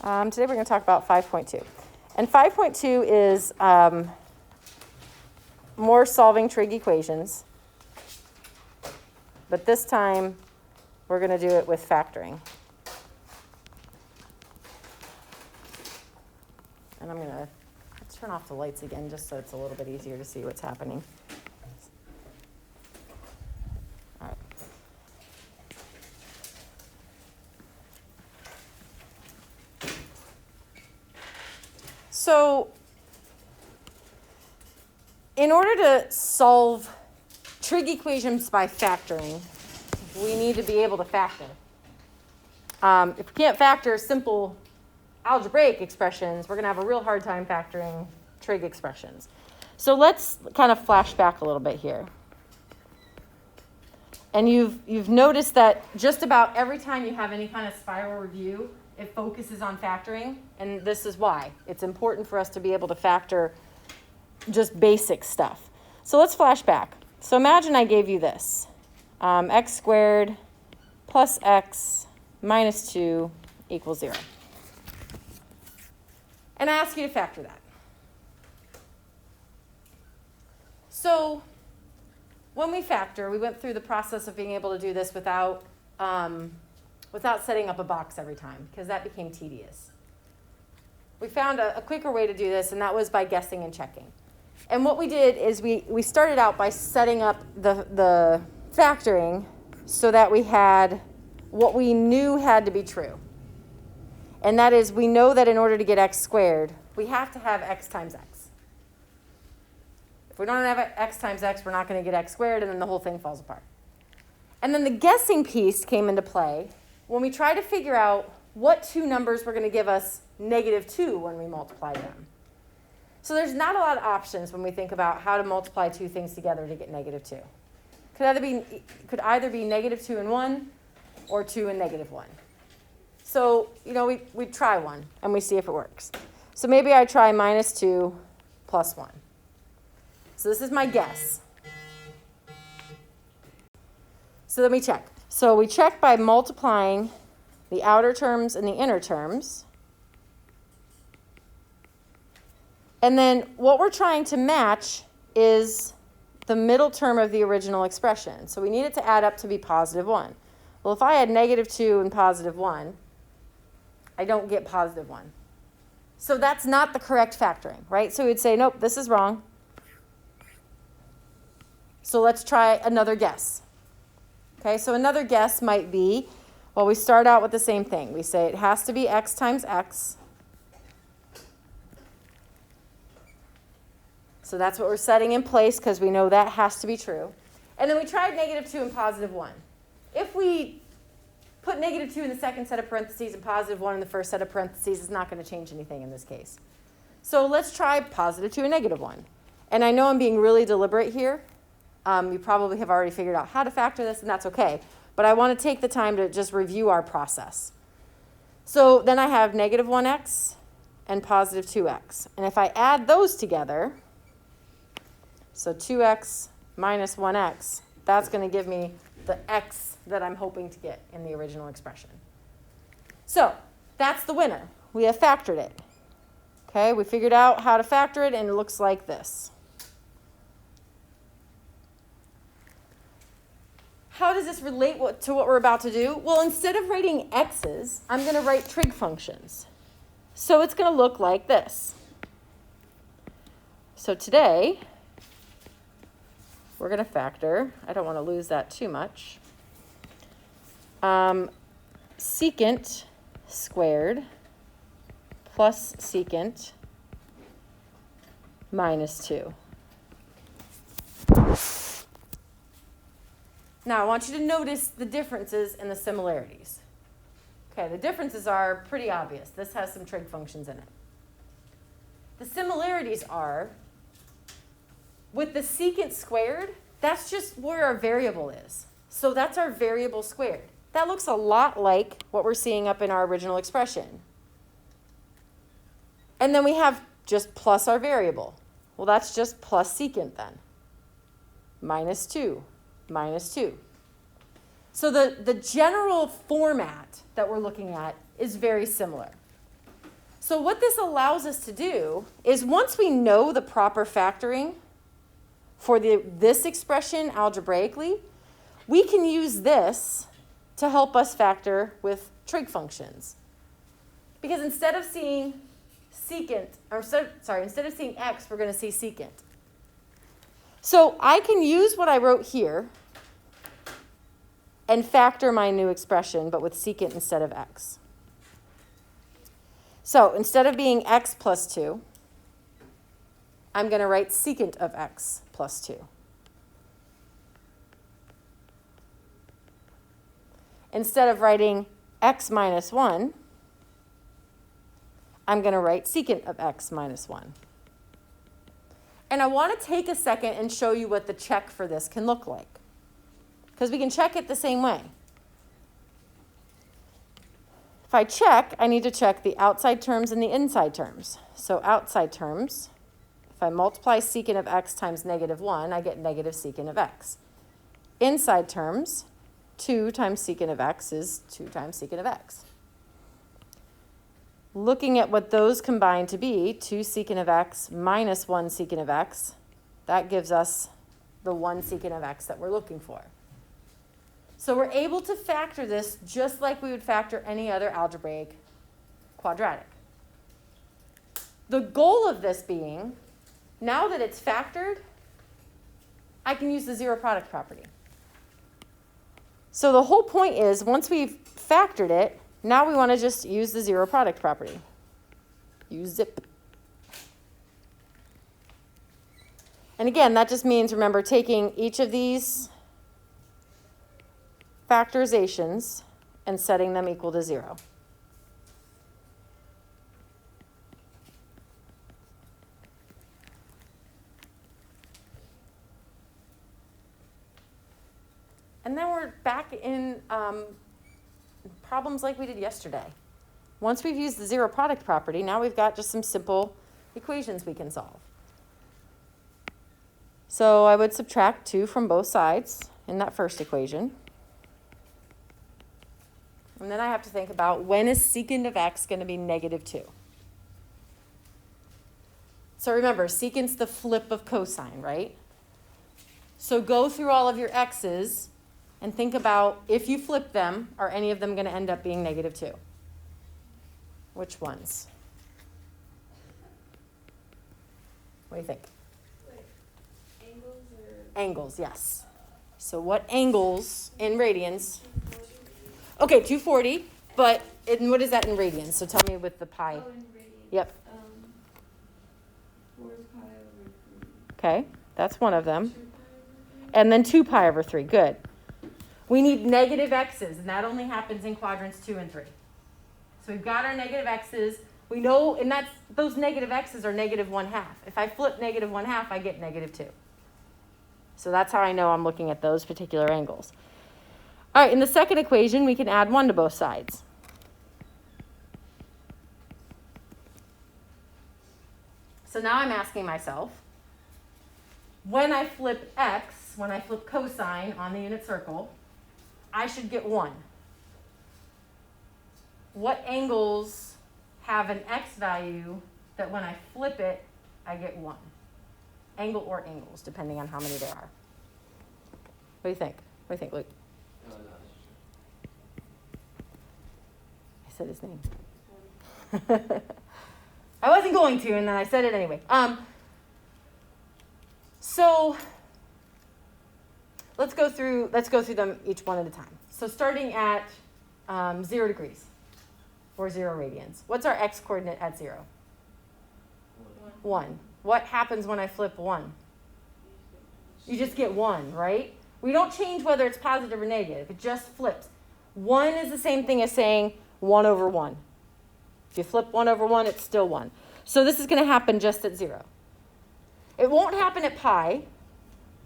Today we're going to talk about 5.2. And 5.2 is more solving trig equations. But this time, we're going to do it with factoring. And I'm going to turn off the lights again just so it's a little bit easier to see what's happening. All right. So, in order to solve trig equations by factoring, we need to be able to factor. If we can't factor simple algebraic expressions, we're going to have a real hard time factoring trig expressions. So let's kind of flash back a little bit here. And you've noticed that just about every time you have any kind of spiral review, it focuses on factoring, and this is why. It's important for us to be able to factor just basic stuff. So let's flash back. So imagine I gave you this. X squared plus x minus 2 equals 0. And I ask you to factor that. So when we factor, we went through the process of being able to do this without setting up a box every time, because that became tedious. We found a quicker way to do this, and that was by guessing and checking. And what we did is we started out by setting up the factoring so that we had what we knew had to be true. And that is, we know that in order to get x squared, we have to have x times x. If we don't have x times x, we're not going to get x squared, and then the whole thing falls apart. And then the guessing piece came into play when we tried to figure out what two numbers were going to give us -2 when we multiply them. So there's not a lot of options when we think about how to multiply two things together to get -2. Could either be -2 and 1 or 2 and -1. So, we try one and we see if it works. So maybe I try -2 plus 1. So this is my guess. So let me check. So we check by multiplying the outer terms and the inner terms. And then what we're trying to match is the middle term of the original expression. So we need it to add up to be +1. Well, if I had -2 and +1, I don't get +1. So that's not the correct factoring, right? So we'd say, nope, this is wrong. So let's try another guess. Okay, so another guess might be, well, we start out with the same thing. We say it has to be x times x. So that's what we're setting in place because we know that has to be true. And then we tried -2 and +1. If we put -2 in the second set of parentheses and +1 in the first set of parentheses, it's not going to change anything in this case. So let's try +2 and -1. And I know I'm being really deliberate here. You probably have already figured out how to factor this, and that's okay. But I want to take the time to just review our process. So then I have -1x and +2x. And if I add those together, so 2x minus 1x, that's going to give me the x that I'm hoping to get in the original expression. So that's the winner. We have factored it. Okay, we figured out how to factor it, and it looks like this. How does this relate to what we're about to do? Well, instead of writing x's, I'm going to write trig functions. So it's going to look like this. So today, we're going to factor, I don't want to lose that too much, secant squared plus secant minus 2. Now, I want you to notice the differences and the similarities. Okay, the differences are pretty obvious. This has some trig functions in it. The similarities are, with the secant squared, that's just where our variable is. So that's our variable squared. That looks a lot like what we're seeing up in our original expression. And then we have just plus our variable. Well, that's just plus secant then. -2. -2. So the general format that we're looking at is very similar. So what this allows us to do is once we know the proper factoring for this expression algebraically, we can use this to help us factor with trig functions. Because instead of seeing instead of seeing x, we're going to see secant. So I can use what I wrote here and factor my new expression, but with secant instead of x. So instead of being x plus 2, I'm going to write secant of x plus 2. Instead of writing x minus 1, I'm going to write secant of x minus 1. And I want to take a second and show you what the check for this can look like. Because we can check it the same way. If I check, I need to check the outside terms and the inside terms. So outside terms, if I multiply secant of x times negative 1, I get negative secant of x. Inside terms, 2 times secant of x is 2 times secant of x. Looking at what those combine to be, 2 secant of x minus 1 secant of x, that gives us the 1 secant of x that we're looking for. So we're able to factor this just like we would factor any other algebraic quadratic. The goal of this being, now that it's factored, I can use the zero product property. So the whole point is, once we've factored it, now we want to just use the zero product property. Use zip. And again, that just means, remember, taking each of these factorizations and setting them equal to 0. And then we're back in problems like we did yesterday. Once we've used the zero product property, now we've got just some simple equations we can solve. So I would subtract 2 from both sides in that first equation. And then I have to think about, when is secant of x going to be negative 2? So remember, secant's the flip of cosine, right? So go through all of your x's and think about, if you flip them, are any of them going to end up being negative 2? Which ones? What do you think? Like angles or? Angles, yes. So what angles in radians? Okay, 240, but what is that in radians? So tell me with the pi. Oh, in radians. Yep. 4 pi over 3. Okay, that's one of them. 2 pi over 3. And then 2 pi over 3, good. We need negative x's, and that only happens in quadrants 2 and 3. So we've got our negative x's. We know, and those negative x's are negative 1/2. If I flip negative 1/2, I get negative 2. So that's how I know I'm looking at those particular angles. All right, in the second equation, we can add 1 to both sides. So now I'm asking myself, when I flip x, when I flip cosine on the unit circle, I should get 1. What angles have an x value that when I flip it, I get 1? Angle or angles, depending on how many there are. What do you think? What do you think, Luke? I said his name. I wasn't going to, and then I said it anyway. So let's go through them each one at a time. So starting at 0 degrees or 0 radians. What's our x coordinate at 0? 1. What happens when I flip 1? You just get 1, right? We don't change whether it's positive or negative. It just flips. 1 is the same thing as saying 1 over 1. If you flip 1 over 1, it's still 1. So this is going to happen just at 0. It won't happen at pi,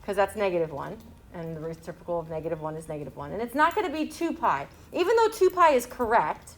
because that's negative 1. And the reciprocal of negative 1 is negative 1. And it's not going to be 2 pi. Even though 2 pi is correct,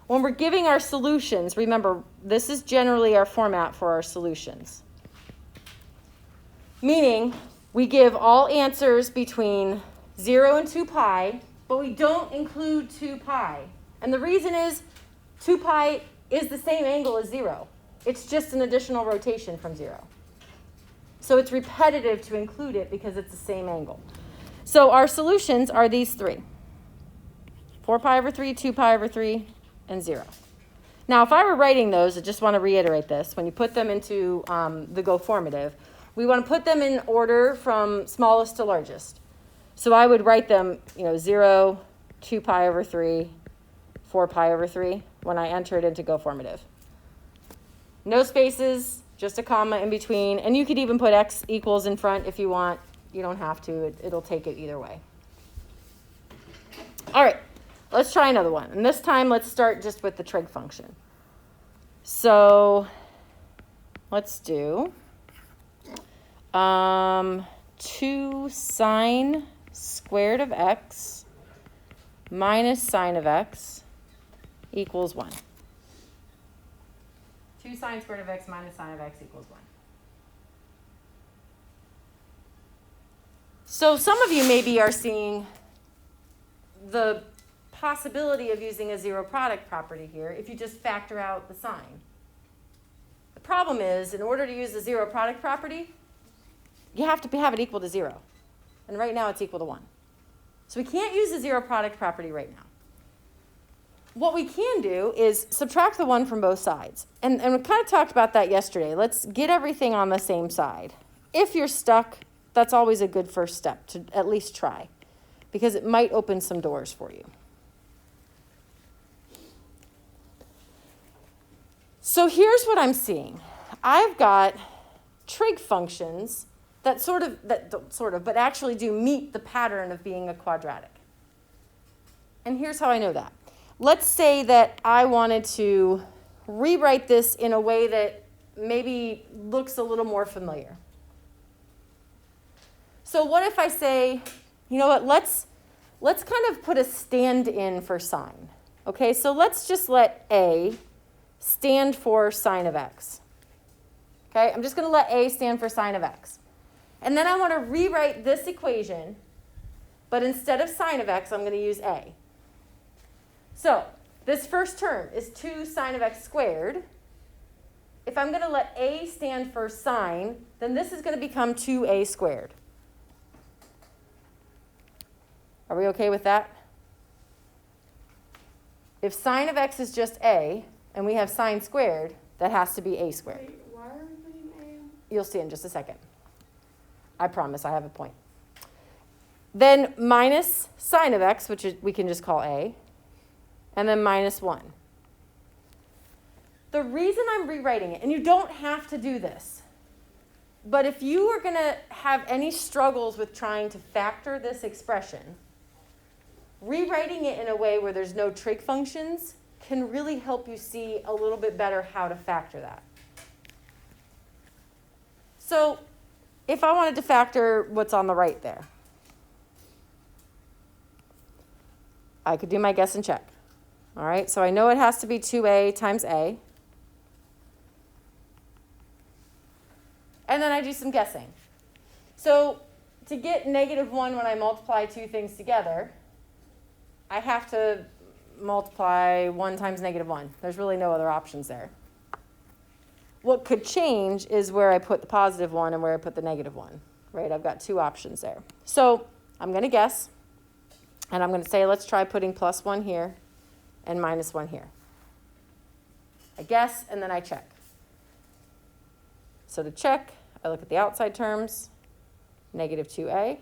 when we're giving our solutions, remember, this is generally our format for our solutions. Meaning, we give all answers between 0 and 2 pi, but we don't include 2 pi. And the reason is 2 pi is the same angle as 0. It's just an additional rotation from 0. So it's repetitive to include it because it's the same angle. So our solutions are these three. 4 pi over 3, 2 pi over 3, and 0. Now, if I were writing those, I just want to reiterate this. When you put them into the go formative, we want to put them in order from smallest to largest. So I would write them, 0, 2 pi over 3, 4 pi over 3 when I enter it into go formative. No spaces, just a comma in between. And you could even put x equals in front if you want. You don't have to. It'll take it either way. All right. Let's try another one. And this time, let's start just with the trig function. So let's do 2 sine squared of x minus sine of x equals 1. 2 sine squared of x minus sine of x equals 1. So some of you maybe are seeing the possibility of using a zero product property here if you just factor out the sign. The problem is, in order to use the zero product property, you have to have it equal to 0. And right now it's equal to 1. So we can't use the zero product property right now. What we can do is subtract the 1 from both sides. And we kind of talked about that yesterday. Let's get everything on the same side. If you're stuck, that's always a good first step to at least try, because it might open some doors for you. So here's what I'm seeing. I've got trig functions that but actually do meet the pattern of being a quadratic. And here's how I know that. Let's say that I wanted to rewrite this in a way that maybe looks a little more familiar. So what if I say, you know what, let's kind of put a stand-in for sine. Okay, so let's just let A stand for sine of x. Okay, I'm just going to let A stand for sine of x. And then I want to rewrite this equation, but instead of sine of x, I'm going to use A. So this first term is 2 sine of x squared. If I'm going to let A stand for sine, then this is going to become 2A squared. Are we okay with that? If sine of x is just A, and we have sine squared, that has to be A squared. Wait, why are we putting A? You'll see in just a second. I promise I have a point. Then minus sine of x, which we can just call A, and then minus 1. The reason I'm rewriting it, and you don't have to do this, but if you are going to have any struggles with trying to factor this expression, rewriting it in a way where there's no trig functions can really help you see a little bit better how to factor that. So if I wanted to factor what's on the right there, I could do my guess and check. All right, so I know it has to be 2A times A. And then I do some guessing. So to get -1 when I multiply two things together, I have to multiply 1 times -1. There's really no other options there. What could change is where I put the +1 and where I put the -1, right? I've got two options there. So I'm going to guess, and I'm going to say, let's try putting +1 here and -1 here. I guess, and then I check. So to check, I look at the outside terms, -2A,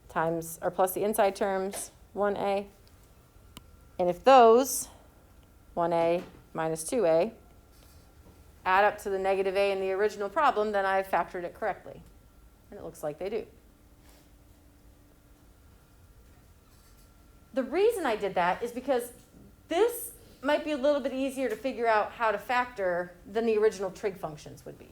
times, or plus the inside terms, 1A. And if those, 1A minus 2A, add up to the -A in the original problem, then I've factored it correctly. And it looks like they do. The reason I did that is because this might be a little bit easier to figure out how to factor than the original trig functions would be.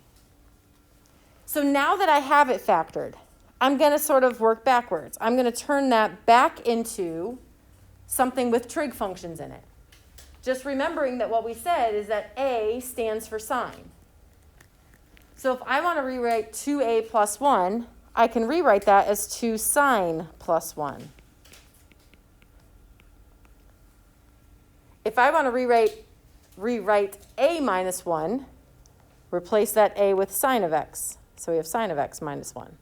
So now that I have it factored, I'm going to sort of work backwards. I'm going to turn that back into something with trig functions in it. Just remembering that what we said is that A stands for sine. So if I want to rewrite 2A plus 1, I can rewrite that as 2 sine plus 1. If I want to rewrite rewrite a minus 1, replace that a with sine of x. So we have sine of x minus 1.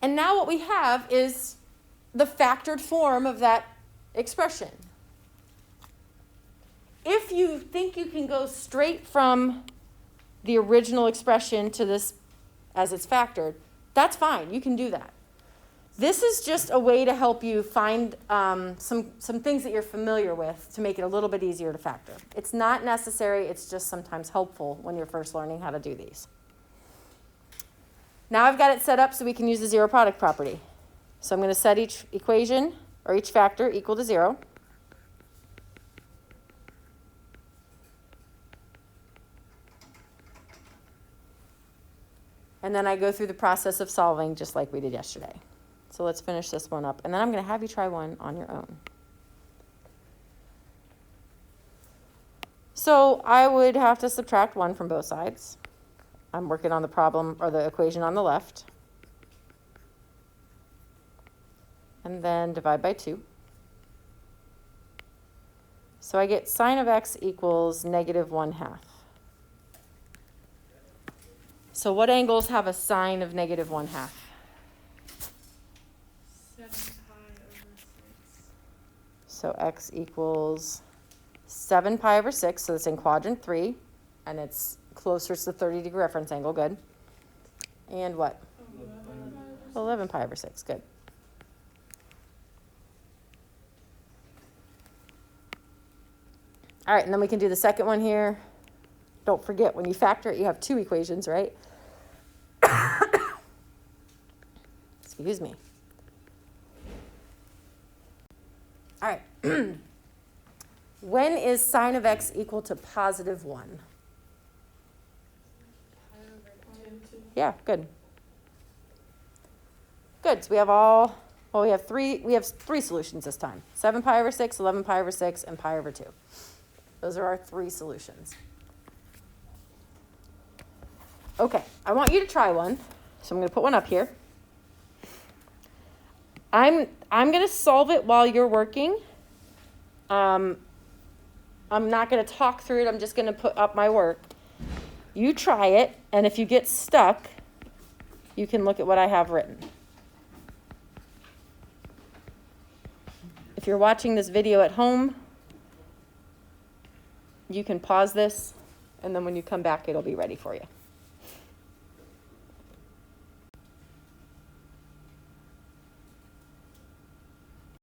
And now what we have is the factored form of that expression. If you think you can go straight from the original expression to this as it's factored, that's fine. You can do that. This is just a way to help you find some things that you're familiar with to make it a little bit easier to factor. It's not necessary. It's just sometimes helpful when you're first learning how to do these. Now I've got it set up so we can use the zero product property. So I'm going to set each equation or each factor equal to 0. And then I go through the process of solving just like we did yesterday. So let's finish this one up. And then I'm going to have you try one on your own. So I would have to subtract 1 from both sides. I'm working on the problem or the equation on the left. And then divide by 2. So I get sine of x equals negative 1/2. So what angles have a sine of negative 1/2? 7 pi over 6. So x equals 7 pi over 6, so it's in quadrant 3, and it's closer to the 30-degree reference angle, good. And what? 11 pi over 6, good. All right, and then we can do the second one here. Don't forget, when you factor it, you have 2 equations, right? Excuse me. All right. When is sine of x equal to positive 1? Yeah, good. Good. So we have three solutions this time. 7 pi over 6, 11 pi over 6, and pi over 2. Those are our 3 solutions. Okay, I want you to try one. So I'm going to put one up here. I'm going to solve it while you're working. I'm not going to talk through it. I'm just going to put up my work. You try it, and if you get stuck, you can look at what I have written. If you're watching this video at home, you can pause this, and then when you come back, it'll be ready for you.